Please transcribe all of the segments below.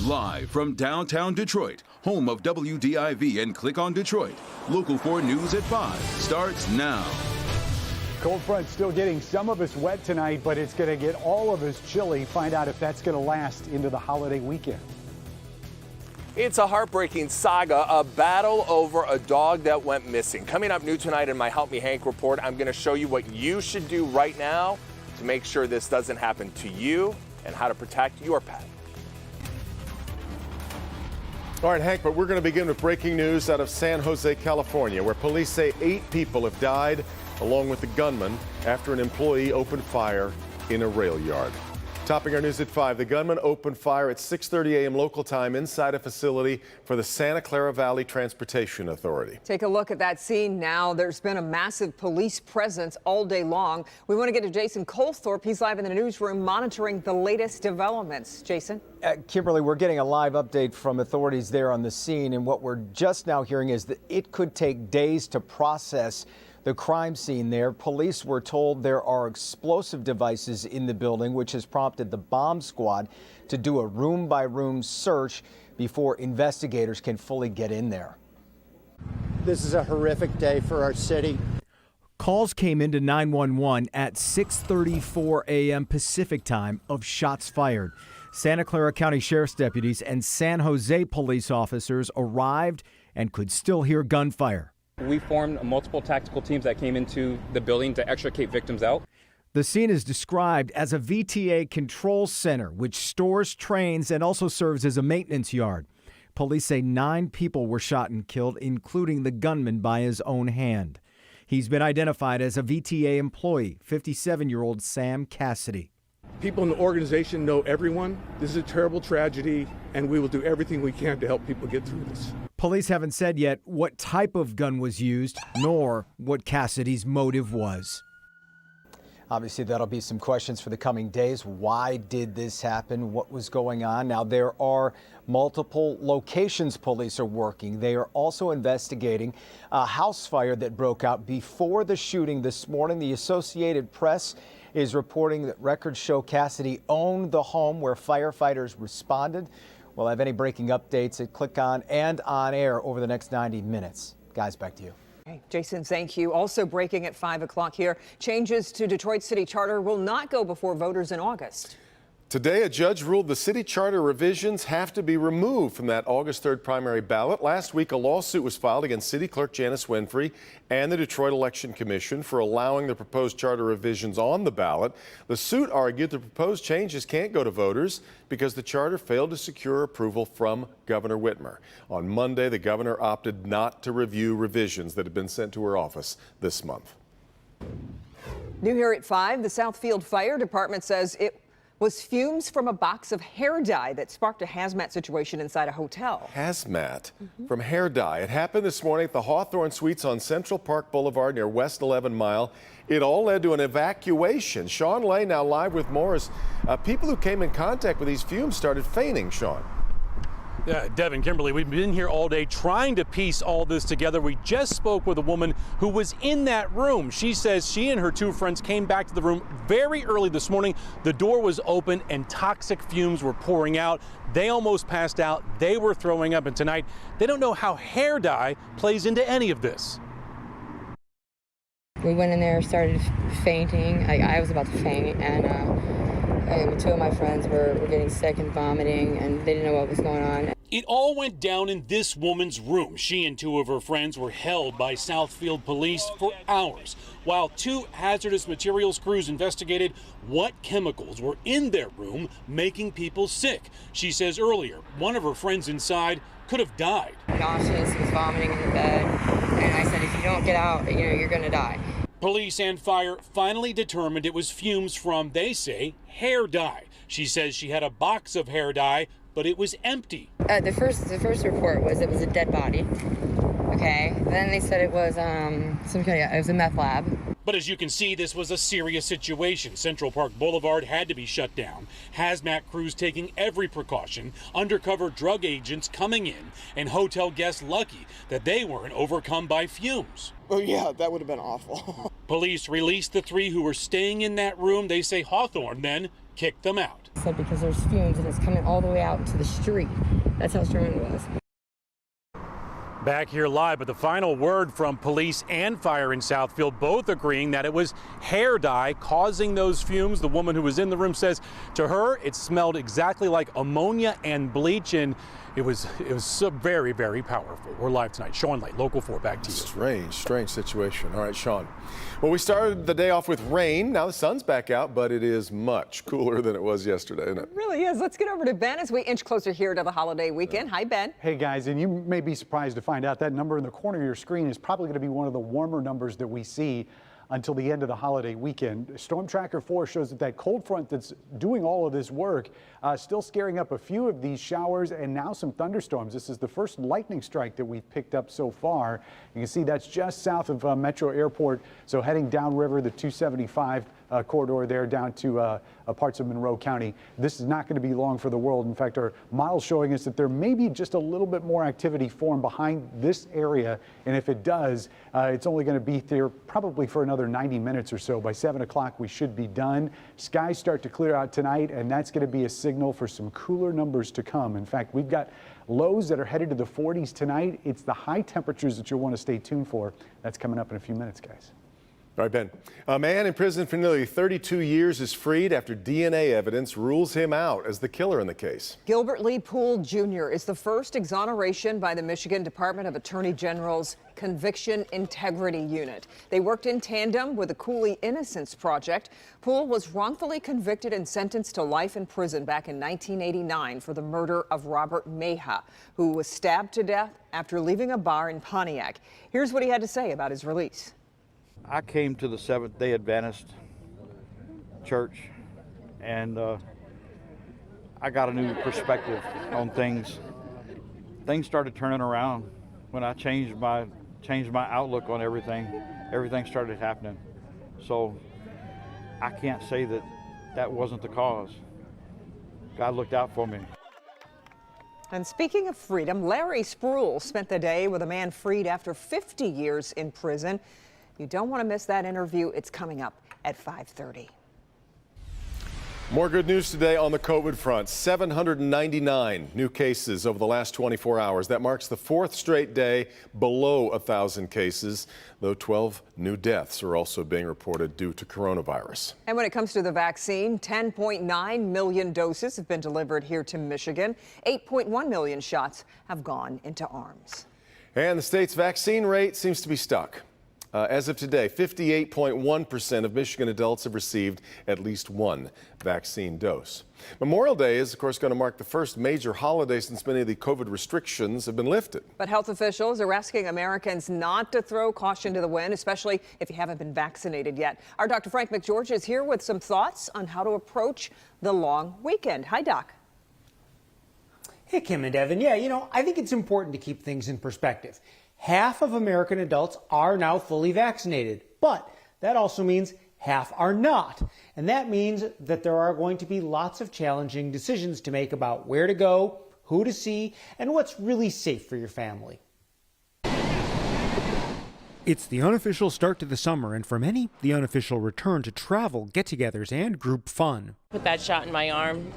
Live from downtown Detroit, home of WDIV and Click on Detroit, Local 4 News at 5 starts now. Cold front still getting some of us wet tonight, but it's going to get all of us chilly. Find out if that's going to last into the holiday weekend. It's a heartbreaking saga, a battle over a dog that went missing. Coming up new tonight in my Help Me Hank report, I'm going to show you what you should do right now to make sure this doesn't happen to you and how to protect your pet. All right, Hank, but we're going to begin with breaking news out of San Jose, California, where police say 8 people have died, along with the gunman, after an employee opened fire in a rail yard. Topping our news at 5, the gunman opened fire at 6:30 a.m. local time inside a facility for the Santa Clara Valley Transportation Authority. Take a look at that scene now. There's been a massive police presence all day long. We want to get to Jason Colthorpe. He's live in the newsroom monitoring the latest developments. Jason? Kimberly, we're getting a live update from authorities there on the scene, and what we're just now hearing is that it could take days to process the crime scene there. Police were told there are explosive devices in the building, which has prompted the bomb squad to do a room-by-room search before investigators can fully get in there. This is a horrific day for our city. Calls came into 911 at 6:34 a.m. Pacific time of shots fired. Santa Clara County Sheriff's deputies and San Jose police officers arrived and could still hear gunfire. We formed multiple tactical teams that came into the building to extricate victims out. The scene is described as a VTA control center, which stores trains and also serves as a maintenance yard. Police say 9 people were shot and killed, including the gunman by his own hand. He's been identified as a VTA employee, 57-year-old Sam Cassidy. People in the organization know everyone. This is a terrible tragedy, and we will do everything we can to help people get through this. Police haven't said yet what type of gun was used, nor what Cassidy's motive was. Obviously, that'll be some questions for the coming days. Why did this happen? What was going on? Now, there are multiple locations police are working. They are also investigating a house fire that broke out before the shooting this morning. The Associated Press is reporting that records show Cassidy owned the home where firefighters responded. We'll have any breaking updates at Click On and on air over the next 90 minutes. Guys, back to you. Hey, Jason, thank you. Also breaking at 5 o'clock here, changes to Detroit City Charter will not go before voters in August. Today, a judge ruled the city charter revisions have to be removed from that August 3rd primary ballot. Last week, a lawsuit was filed against City Clerk Janice Winfrey and the Detroit Election Commission for allowing the proposed charter revisions on the ballot. The suit argued the proposed changes can't go to voters because the charter failed to secure approval from Governor Whitmer. On Monday, the governor opted not to review revisions that had been sent to her office this month. New here at 5, the Southfield Fire Department says it was fumes from a box of hair dye that sparked a hazmat situation inside a hotel. Hazmat from hair dye. It happened this morning at the Hawthorne Suites on Central Park Boulevard near West 11 Mile. It all led to an evacuation. Sean Lay now live with more as people who came in contact with these fumes started fainting. Sean. Yeah, Devin, Kimberly, we've been here all day trying to piece all this together. We just spoke with a woman who was in that room. She says she and her 2 friends came back to the room very early this morning. The door was open and toxic fumes were pouring out. They almost passed out. They were throwing up. And tonight, they don't know how hair dye plays into any of this. We went in there, started fainting. I was about to faint, and 2 of my friends were getting sick and vomiting, and they didn't know what was going on. It all went down in this woman's room. She and 2 of her friends were held by Southfield police for hours, while 2 hazardous materials crews investigated what chemicals were in their room making people sick. She says earlier, one of her friends inside could have died. Nauseous, was vomiting in the bed, and I said, if you don't get out, you're going to die. Police and fire finally determined it was fumes from, they say, hair dye. She says she had a box of hair dye, but it was empty. The first report was it was a dead body. Okay. Then they said it was it was a meth lab. But as you can see, this was a serious situation. Central Park Boulevard had to be shut down. Hazmat crews taking every precaution, undercover drug agents coming in, and hotel guests lucky that they weren't overcome by fumes. Oh yeah, that would have been awful. Police released the 3 who were staying in that room. They say Hawthorne then kicked them out. Said because there's fumes and it's coming all the way out into the street. That's how strong it was. Back here live, but the final word from police and fire in Southfield, both agreeing that it was hair dye causing those fumes. The woman who was in the room says to her it smelled exactly like ammonia and bleach, and it was so very, very powerful. We're live tonight. Sean Light, Local 4, back to you. Strange situation. All right, Sean. Well, we started the day off with rain. Now the sun's back out, but it is much cooler than it was yesterday, isn't it? It really is. Let's get over to Ben as we inch closer here to the holiday weekend. Hi, Ben. Hey, guys, and you may be surprised to find out that number in the corner of your screen is probably going to be one of the warmer numbers that we see until the end of the holiday weekend. Storm Tracker 4 shows that cold front that's doing all of this work still scaring up a few of these showers and now some thunderstorms. This is the first lightning strike that we've picked up so far. You can see that's just south of Metro Airport, so heading downriver, the 275 corridor there down to parts of Monroe County. This is not going to be long for the world. In fact, our models showing us that there may be just a little bit more activity formed behind this area, and if it does, it's only going to be there probably for another 90 minutes or so. By 7 o'clock, we should be done. Skies start to clear out tonight, and that's going to be a signal for some cooler numbers to come. In fact, we've got lows that are headed to the 40s tonight. It's the high temperatures that you'll want to stay tuned for. That's coming up in a few minutes, guys. All right, Ben. A man in prison for nearly 32 years is freed after DNA evidence rules him out as the killer in the case. Gilbert Lee Poole Jr. is the first exoneration by the Michigan Department of Attorney General's Conviction Integrity Unit. They worked in tandem with the Cooley Innocence Project. Poole was wrongfully convicted and sentenced to life in prison back in 1989 for the murder of Robert Meha, who was stabbed to death after leaving a bar in Pontiac. Here's what he had to say about his release. I came to the Seventh-day Adventist church, and I got a new perspective on things. Things started turning around when I changed my outlook on everything. Everything started happening. So I can't say that wasn't the cause. God looked out for me. And speaking of freedom, Larry Spruill spent the day with a man freed after 50 years in prison. You don't want to miss that interview. It's coming up at 5:30. More good news today on the COVID front. 799 new cases over the last 24 hours. That marks the fourth straight day below 1,000 cases, though 12 new deaths are also being reported due to coronavirus. And when it comes to the vaccine, 10.9 million doses have been delivered here to Michigan. 8.1 million shots have gone into arms. And the state's vaccine rate seems to be stuck. As of today, 58.1% of Michigan adults have received at least one vaccine dose. Memorial Day is, of course, going to mark the first major holiday since many of the COVID restrictions have been lifted. But health officials are asking Americans not to throw caution to the wind, especially if you haven't been vaccinated yet. Our Dr. Frank McGeorge is here with some thoughts on how to approach the long weekend. Hi, Doc. Hey, Kim and Devin. Yeah, I think it's important to keep things in perspective. Half of American adults are now fully vaccinated, but that also means half are not. And that means that there are going to be lots of challenging decisions to make about where to go, who to see, and what's really safe for your family. It's the unofficial start to the summer, and for many, the unofficial return to travel, get-togethers, and group fun. Put that shot in my arm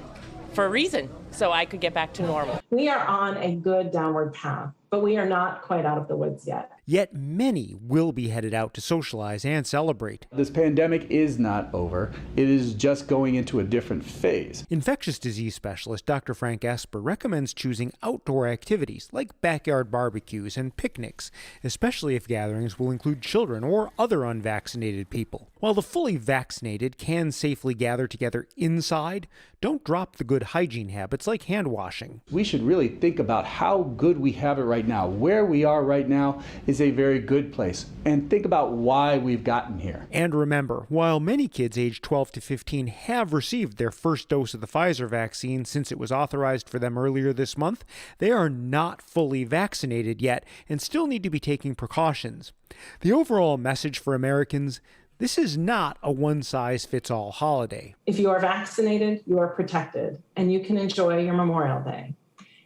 for a reason, so I could get back to normal. We are on a good downward path, but we are not quite out of the woods yet. Yet many will be headed out to socialize and celebrate. This pandemic is not over. It is just going into a different phase. Infectious disease specialist Dr. Frank Esper recommends choosing outdoor activities like backyard barbecues and picnics, especially if gatherings will include children or other unvaccinated people. While the fully vaccinated can safely gather together inside, don't drop the good hygiene habits like hand washing. We should really think about how good we have it right now. Where we are right now is a very good place, and think about why we've gotten here. And remember, while many kids aged 12 to 15 have received their first dose of the Pfizer vaccine since it was authorized for them earlier this month, they are not fully vaccinated yet and still need to be taking precautions. The overall message for Americans: this is not a one-size-fits-all holiday. If you are vaccinated, you are protected, and you can enjoy your Memorial Day.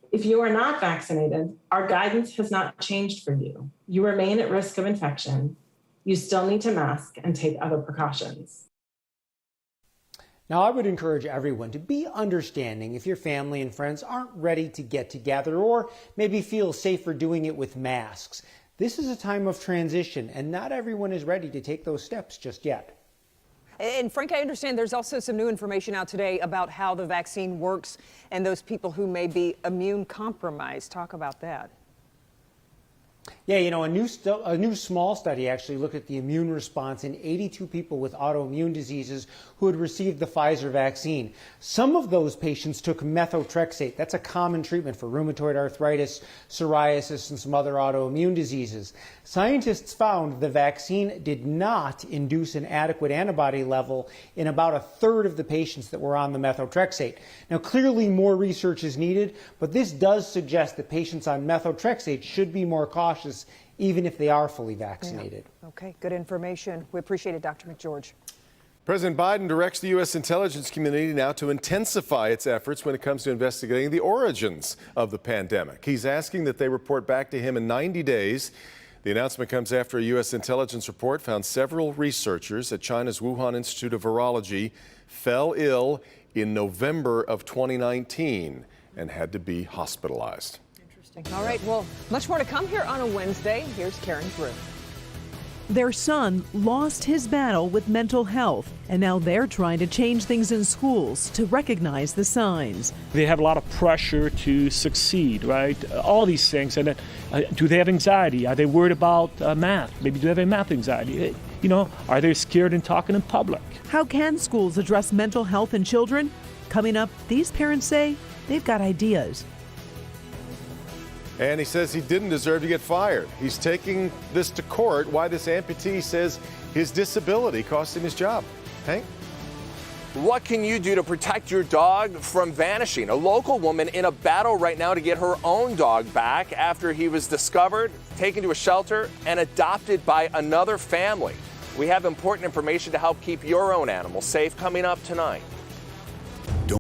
If you are not vaccinated, our guidance has not changed for you. You remain at risk of infection. You still need to mask and take other precautions. Now, I would encourage everyone to be understanding if your family and friends aren't ready to get together or maybe feel safer doing it with masks. This is a time of transition, and not everyone is ready to take those steps just yet. And Frank, I understand there's also some new information out today about how the vaccine works and those people who may be immune compromised. Talk about that. Yeah, you know, a new small study actually looked at the immune response in 82 people with autoimmune diseases who had received the Pfizer vaccine. Some of those patients took methotrexate. That's a common treatment for rheumatoid arthritis, psoriasis, and some other autoimmune diseases. Scientists found the vaccine did not induce an adequate antibody level in about a third of the patients that were on the methotrexate. Now, clearly more research is needed, but this does suggest that patients on methotrexate should be more cautious even if they are fully vaccinated. Yeah. Okay, good information. We appreciate it, Dr. McGeorge. President Biden directs the U.S. intelligence community now to intensify its efforts when it comes to investigating the origins of the pandemic. He's asking that they report back to him in 90 days. The announcement comes after a U.S. intelligence report found several researchers at China's Wuhan Institute of Virology fell ill in November of 2019 and had to be hospitalized. All right, well, much more to come here on a Wednesday. Here's Karen Drew. Their son lost his battle with mental health, and now they're trying to change things in schools to recognize the signs. They have a lot of pressure to succeed, right? All these things. And do they have anxiety? Are they worried about math? Maybe do they have a math anxiety? You know, are they scared in talking in public? How can schools address mental health in children? Coming up, these parents say they've got ideas. And he says he didn't deserve to get fired. He's taking this to court, why this amputee says his disability cost him his job. Hank? What can you do to protect your dog from vanishing? A local woman in a battle right now to get her own dog back after he was discovered, taken to a shelter, and adopted by another family. We have important information to help keep your own animal safe coming up tonight.